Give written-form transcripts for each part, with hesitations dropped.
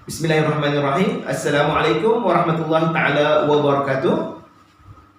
Bismillahirrahmanirrahim. Assalamualaikum warahmatullahi taala wabarakatuh.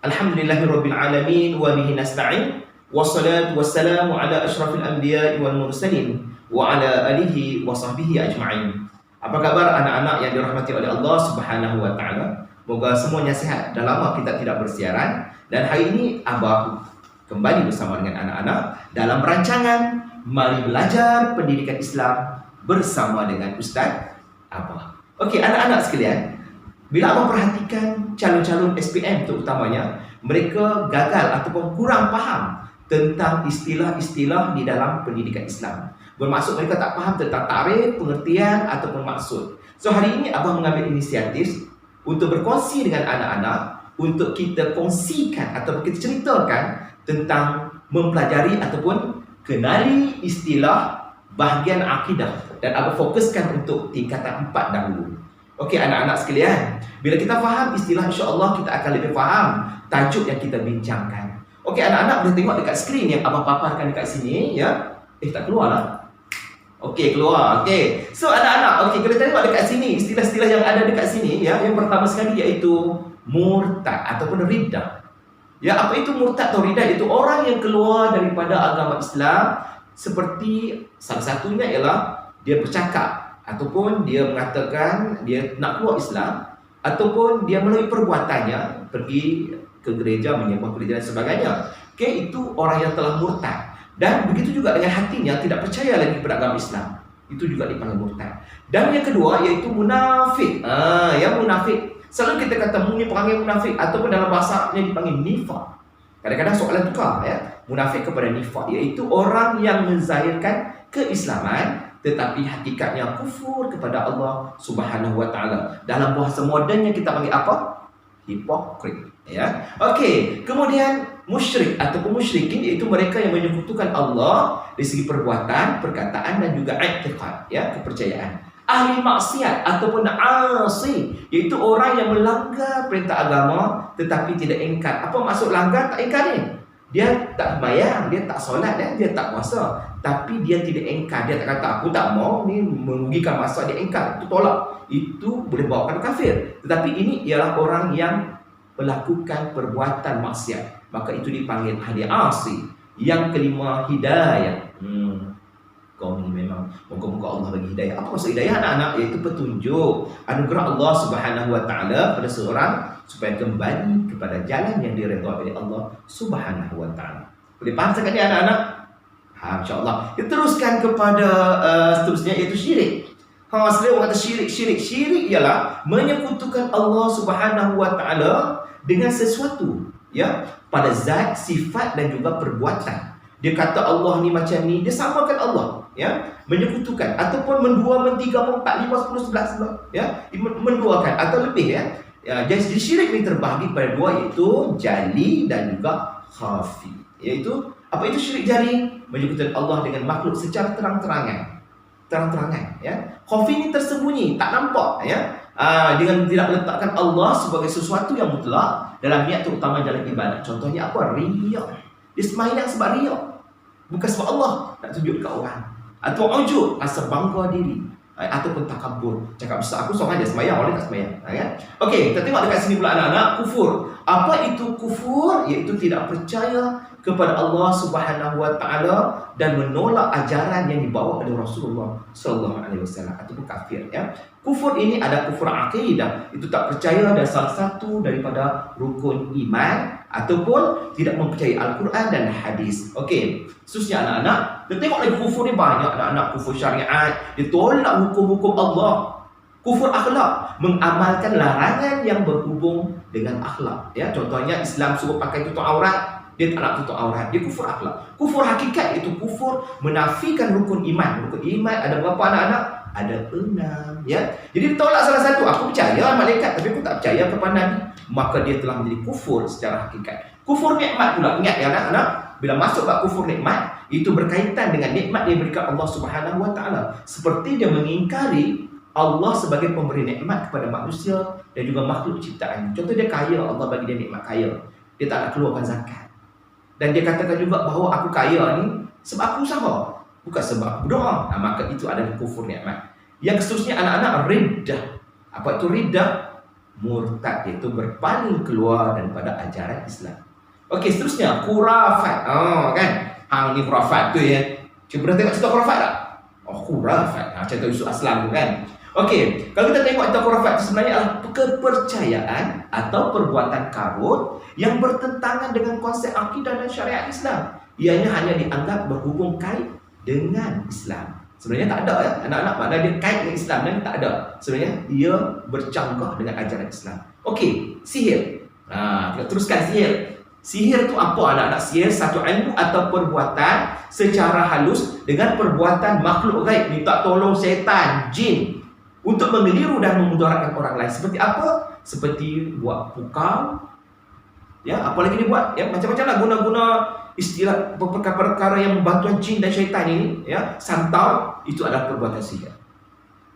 Alhamdulillahirabbil alamin wa bihi nasta'in. Wassalatu wassalamu ala asyrafil anbiya'i wal mursalin wa ala alihi wa sahbihi ajma'in. Apa kabar anak-anak yang dirahmati oleh Allah Subhanahu wa taala? Moga semuanya sehat. Dah lama kita tidak bersiaran dan hari ini Abah kembali bersama dengan anak-anak dalam rancangan Mari Belajar Pendidikan Islam bersama dengan Ustaz Abah. Okey, anak-anak sekalian, bila Abah perhatikan calon-calon SPM terutamanya, mereka gagal ataupun kurang faham tentang istilah-istilah di dalam pendidikan Islam. Bermaksud mereka tak faham tentang tarikh, pengertian ataupun maksud. So hari ini Abah mengambil inisiatif untuk berkongsi dengan anak-anak untuk kita kongsikan ataupun kita ceritakan tentang mempelajari ataupun kenali istilah bahagian akidah, dan Abah fokuskan untuk tingkatan 4 dahulu. Okey anak-anak sekalian, bila kita faham istilah, insya-Allah kita akan lebih faham tajuk yang kita bincangkan. Okey anak-anak boleh tengok dekat skrin yang Abah paparkan dekat sini ya. Tak keluar lah. Okey, keluar. Okey. So anak-anak, okey, kita tengok dekat sini istilah-istilah yang ada dekat sini ya. Yang pertama sekali iaitu murtad ataupun riddah. Ya, apa itu murtad atau riddah? Itu orang yang keluar daripada agama Islam. Seperti salah satunya ialah dia bercakap ataupun dia mengatakan dia nak keluar Islam, ataupun dia melalui perbuatannya pergi ke gereja, menyembah gereja dan sebagainya. Okey, itu orang yang telah murtad. Dan begitu juga dengan hatinya tidak percaya lagi pada agama Islam. Itu juga dipanggil murtad. Dan yang kedua iaitu munafik. Yang munafik, selalu kita kata ni perangai munafik, ataupun dalam bahasa Arabnya dipanggil nifaq. Kadang-kadang soalan tukar ya. Munafik kepada nifaq, iaitu orang yang menzahirkan keislaman tetapi hakikatnya kufur kepada Allah Subhanahu wa taala. Dalam bahasa modennya kita panggil apa? Hipokrit ya. Okey, kemudian musyrik ataupun musyrikin iaitu mereka yang menyekutukan Allah dari segi perbuatan, perkataan dan juga i'tiqad ya, kepercayaan. Ahli maksiat ataupun asi iaitu orang yang melanggar perintah agama tetapi tidak ingkar. Apa maksud langgar tak ingkar ni? Dia tak sembahyang, dia tak solat dan dia tak puasa, tapi dia tidak ingkar. Dia tak kata aku tak mau ni merugikan masa, dia ingkar, itu tolak. Itu boleh bawakan kafir. Tetapi ini ialah orang yang melakukan perbuatan maksiat, maka itu dipanggil ahli asi. Yang kelima hidayah. Kau ni memang moga-moga Allah bagi hidayah. Apa maksud hidayah anak-anak? Iaitu petunjuk, anugerah Allah Subhanahu wa taala pada seorang supaya kembali kepada jalan yang diredai oleh Allah Subhanahu wa taala. Boleh faham sekarang ni anak-anak? Insya-Allah. Kita teruskan kepada seterusnya iaitu syirik. Selalu orang kata syirik ialah menyekutukan Allah Subhanahu wa taala dengan sesuatu ya, pada zat, sifat dan juga perbuatan. Dia kata Allah ni macam ni, dia samakan Allah ya, menyekutukan ataupun mendua, mentiga, empat, lima, 10, 11 ya, menduakan atau lebih ya. Jadi syirik ni terbahagi pada dua, iaitu jali dan juga khafi. Iaitu apa itu syirik jali? Menyekutukan Allah dengan makhluk secara terang-terangan ya. Khafi ni tersembunyi, tak nampak ya. Dengan tidak meletakkan Allah sebagai sesuatu yang mutlak dalam niat terutama dalam ibadat. Contohnya apa? Riya. Dia sembahyang sebab riya, bukan sebab Allah nak tunjuk dekat orang. Atau ujub, rasa bangga diri, ataupun takabur, cakap besar aku seorang aja sembahyang, orang tak sembahyang kan? Okey, kita tengok dekat sini pula anak-anak, kufur. Apa itu kufur? Iaitu tidak percaya kepada Allah Subhanahu wa taala dan menolak ajaran yang dibawa oleh Rasulullah sallallahu alaihi wasallam, ataupun kafir ya. Kufur ini ada kufur akidah, itu tak percaya dan salah satu daripada rukun iman, ataupun tidak mempercayai Al-Quran dan hadis. Okey, khususnya anak-anak, kita tengok lagi kufur ni banyak anak-anak. Kufur syariat, ditolak hukum-hukum Allah. Kufur akhlak, mengamalkan larangan yang berhubung dengan akhlak ya. Contohnya Islam suruh pakai tutup aurat, dia tak nak tutup aurat, dia kufur akhlak. Kufur hakikat itu kufur menafikan rukun iman. Rukun iman ada berapa anak-anak? Ada 6 ya. Jadi tolak salah satu, aku percaya malaikat tapi aku tak percaya kepada Nabi, maka dia telah menjadi kufur secara hakikat. Kufur nikmat pula, ingat ya anak-anak, bila masuk bab kufur nikmat, itu berkaitan dengan nikmat yang diberikan Allah Subhanahu wa taala. Seperti dia mengingkari Allah sebagai pemberi nikmat kepada manusia dan juga makhluk ciptaan. Contoh dia kaya, Allah bagi dia nikmat kaya, dia tak nak keluarkan zakat. Dan dia katakan juga bahawa aku kaya ni sebab aku usaha, bukan sebab aku berdoa. Maka itu adalah kufur nikmat. Yang seterusnya anak-anak riddah. Apa itu riddah? Murtad, iaitu berpaling keluar daripada ajaran Islam. Okey, seterusnya khurafat. Kan? Ni khurafat tu ya. Cuba tengok cerita khurafat tak? Khurafat. Cerita Yusuf Aslam tu kan. Okey, kalau kita tengok cerita khurafat itu sebenarnya adalah kepercayaan atau perbuatan karut yang bertentangan dengan konsep akidah dan syariat Islam. Ianya hanya dianggap berhubung kait dengan Islam. Sebenarnya tak ada ya. Anak-anak makna dia kait dengan Islam dan tak ada. Sebenarnya dia bercanggah dengan ajaran Islam. Okey, sihir. Kita teruskan sihir. Sihir tu apa anak-anak? Sihir satu ilmu atau perbuatan secara halus dengan perbuatan makhluk gaib, minta tolong syaitan, jin untuk mengeliru dan memudaratkan orang lain. Seperti apa? Seperti buat pukau. Ya, apa lagi dia buat? Ya, macam-macam lah guna-guna istilah perkara-perkara yang membantu jin dan syaitan ini, ya, santau, itu adalah perbuatan sihir.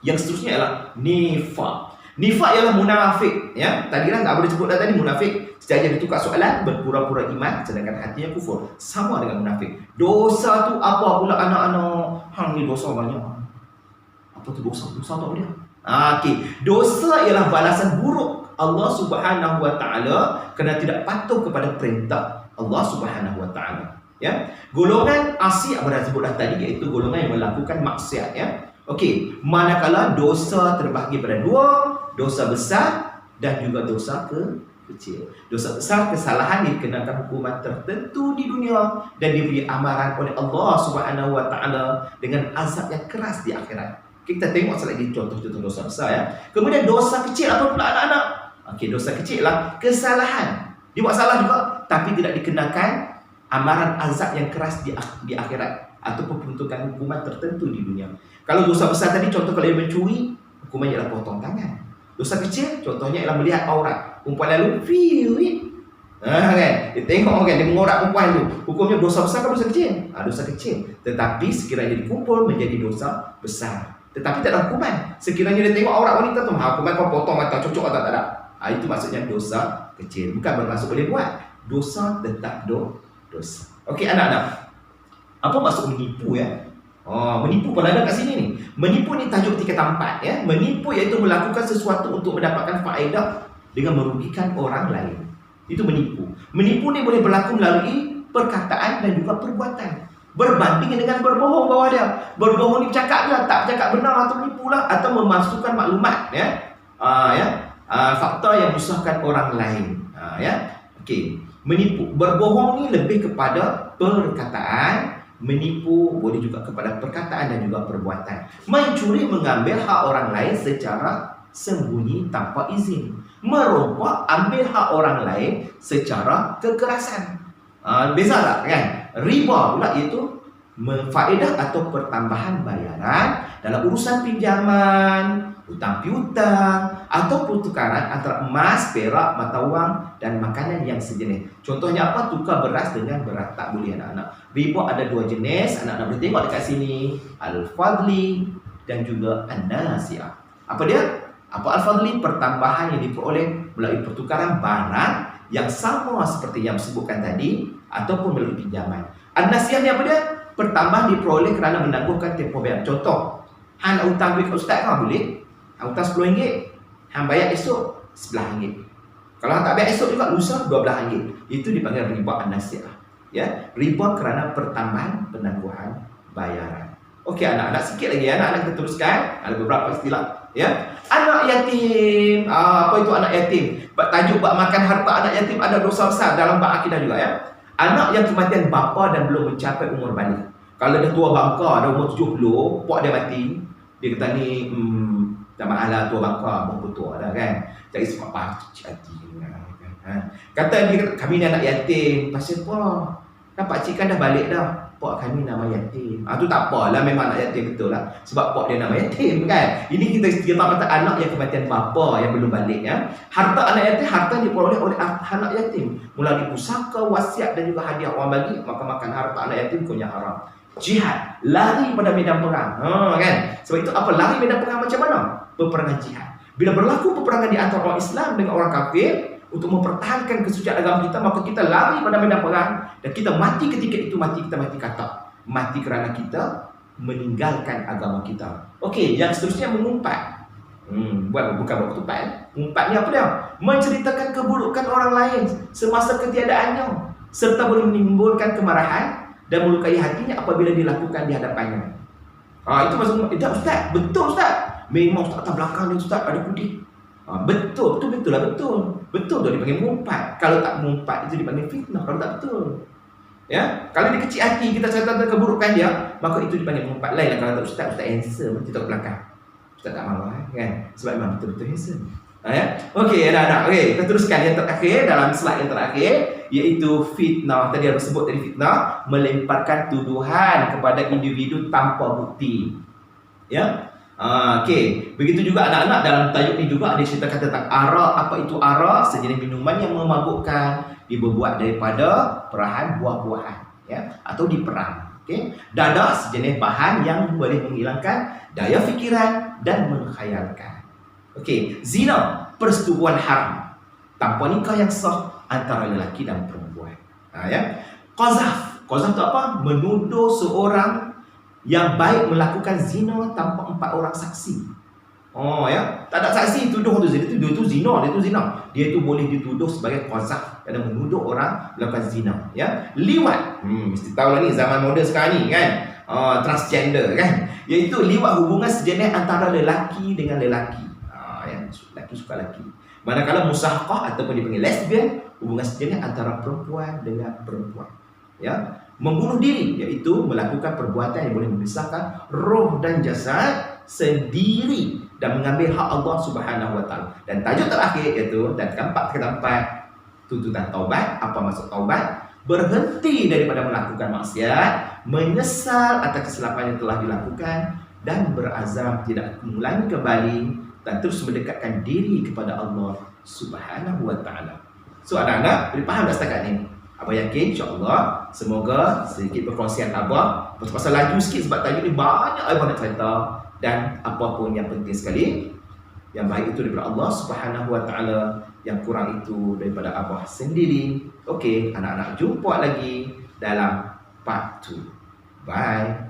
Yang seterusnya ialah nifaq. Nifaq ialah munafik, ya. Tadi kan tak boleh sebut dah tadi munafik. Sejak dia tukar soalan, berpura-pura iman sedangkan hatinya kufur. Sama dengan munafik. Dosa tu apa pula anak-anak? Hang ni dosa banyak. Apa tu dosa? Dosa tak boleh. Okey, dosa ialah balasan buruk Allah Subhanahu wa taala kerana tidak patuh kepada perintah Allah Subhanahu wa taala. Ya. Golongan asi apa dah sebut dah tadi, iaitu golongan yang melakukan maksiat, ya. Okey, manakala dosa terbahagi pada dua, dosa besar dan juga dosa kecil. Dosa besar, kesalahan dikenakan hukuman tertentu di dunia dan diberi amaran oleh Allah Subhanahu wa taala dengan azab yang keras di akhirat. Kita tengok lagi contoh-contoh dosa besar, ya. Kemudian dosa kecil apa pula anak-anak? Okey, dosa kecil lah kesalahan. Dia buat salah juga tapi tidak dikenakan amaran azab yang keras di akhirat atau peruntukan hukuman tertentu di dunia. Kalau dosa besar tadi, contoh kalau dia mencuri, hukumannya ialah potong tangan. Dosa kecil contohnya ialah melihat aurat perempuan lalu, kan? Dia tengok kan, dia mengorak perempuan tu. Hukumnya dosa besar atau dosa kecil? Dosa kecil. Tetapi sekiranya dikumpul menjadi dosa besar. Tetapi tak ada hukuman. Sekiranya dia tengok aurat wanita tu, hukuman kau potong mata, cocok atau tak ada. Itu maksudnya dosa kecil. Bukan bermaksud boleh buat. Dosa tetap dosa. Okey anak-anak, apa maksud menipu, ya? Menipu pun ada kat sini ni. Menipu ni tajuk tingkatan 4, ya. Menipu iaitu melakukan sesuatu untuk mendapatkan faedah dengan merugikan orang lain. Itu menipu. Menipu ni boleh berlaku melalui perkataan dan juga perbuatan. Berbanding dengan berbohong bawah dia. Berbohong ni bercakap dia, tak bercakap benar atau menipulah, atau memasukkan maklumat, ya. Fakta yang menyusahkan orang lain, ya. Okey, menipu, berbohong ni lebih kepada perkataan, menipu boleh juga kepada perkataan dan juga perbuatan. Mencuri, mengambil hak orang lain secara sembunyi tanpa izin. Merompak, ambil hak orang lain secara kekerasan. Beza tak kan? Riba pula iaitu faedah atau pertambahan bayaran dalam urusan pinjaman, hutang piutang atau pertukaran antara emas, perak, mata wang dan makanan yang sejenis. Contohnya apa? Tukar beras dengan beras. Tak boleh anak-anak. Riba ada dua jenis. Anak-anak boleh tengok dekat sini. Al-Fadli dan juga An-Nasi'ah. Apa dia? Apa Al-Fadli? Pertambahan yang diperoleh melalui pertukaran barang yang sama seperti yang disebutkan tadi ataupun melalui pinjaman. An-Nasi'ah ni apa dia? Pertambahan diperoleh kerana menangguhkan tempoh bayar. Contoh, hang nak hutang duit ke ustaz kan? Boleh. Hang hutang RM10, hang bayar esok RM11. Kalau hang tak bayar esok juga, lusa RM12. Itu dipanggil riba an-nasi'ah, ya. Riba kerana pertambahan penangguhan bayaran. Okey anak-anak, sikit lagi anak-anak kita teruskan. Ada beberapa istilah, ya. Anak yatim. Apa itu anak yatim? Tajuk bab makan harta anak yatim ada dosa besar dalam bab akidah juga, ya. Anak yang kematian bapa dan belum mencapai umur balik. Kalau dah tua bangka, dah umur 70, pak dia mati, dia kata ni dah malah tua bangka, berapa tua dah kan. Jadi sebab apa? Cik hati kata dia, kami ni anak yatim. Pasal apa? Kan pakcik kan dah balik dah. Pak kami nama yatim. Tu tak apalah, memang anak yatim betul lah. Sebab pak dia nama yatim kan. Ini kita kata anak yang kematian bapa yang belum balik, ya. Harta anak yatim, harta diperoleh oleh anak yatim melalui pusaka, wasiat dan juga hadiah orang bagi. Maka makan harta anak yatim hukumnya haram. Jihad, lari pada medan perang, kan? Sebab itu apa lari medan perang macam mana? Peperangan jihad. Bila berlaku peperangan di antara orang Islam dengan orang kafir untuk mempertahankan kesucian agama kita, maka kita lari pada medan perang dan kita mati ketika itu. Kita mati kata mati kerana kita meninggalkan agama kita. Okey, yang seterusnya mengumpat. Bukan buat ketupat. Mengumpat ni apa dia? Menceritakan keburukan orang lain semasa ketiadaannya, serta boleh menimbulkan kemarahan dan melukai hatinya apabila dilakukan di hadapannya. Itu maksud tidak ustaz. Betul ustaz. Memang ustaz atas belakang dia ustaz ada kudik. Betul lah betul. Betul tu dipanggil mengumpat. Kalau tak mengumpat itu dipanggil fitnah kalau tak betul. Ya, kalau dia kecil hati kita cerita keburukan dia, maka itu dipanggil mengumpat. Lain lah kalau tak ustaz handsome kita kat belakang. Ustaz tak marah kan? Sebab memang betul-betul handsome. Okey, anak-anak. Okey, kita teruskan yang terakhir dalam slide yang terakhir, iaitu fitnah. Tadi aku sebut tadi fitnah melemparkan tuduhan kepada individu tanpa bukti. Ya. Okey, begitu juga anak-anak dalam tajuk ni juga ada ceritakan tentang arak. Apa itu arak? Sejenis minuman yang memabukkan, dibuat daripada perahan buah-buahan, ya, atau diperang. Okey, dadah sejenis bahan yang boleh menghilangkan daya fikiran dan menghayalkan. Okey, zina, persetubuhan haram tanpa nikah yang sah antara lelaki dan perempuan. Ya. Qazaf itu apa? Menuduh seorang yang baik melakukan zina tanpa 4 orang saksi. Ya, tak ada saksi tuduh tu zina, dia tu zina. Dia tu boleh dituduh sebagai qazaf, kerana menuduh orang melakukan zina, ya. Liwat, mesti tahu lah ni zaman moden sekarang ni kan. Transgender kan, iaitu liwat hubungan sejenis antara lelaki dengan lelaki. Lelaki suka lelaki. Manakala musahqah ataupun dipanggil lesbian, hubungan sejenis antara perempuan dengan perempuan. Ya, membunuh diri iaitu melakukan perbuatan yang boleh memisahkan roh dan jasad sendiri dan mengambil hak Allah Subhanahu Wa Taala. Dan tajuk terakhir iaitu dan keempat tuntutan taubat. Apa maksud taubat? Berhenti daripada melakukan maksiat, menyesal atas kesilapan yang telah dilakukan dan berazam tidak mengulangi kembali dan terus mendekatkan diri kepada Allah Subhanahu Wa Taala. So anak-anak, boleh faham tak setakat ni? Abang yakin insya-Allah semoga sedikit perkongsian abang pasal laju sikit sebab tajuk ni banyak abang nak cerita, dan apa pun yang penting sekali, yang baik itu daripada Allah Subhanahu Wa Taala, yang kurang itu daripada abang sendiri. Okey, anak-anak jumpa lagi dalam part 2. Bye.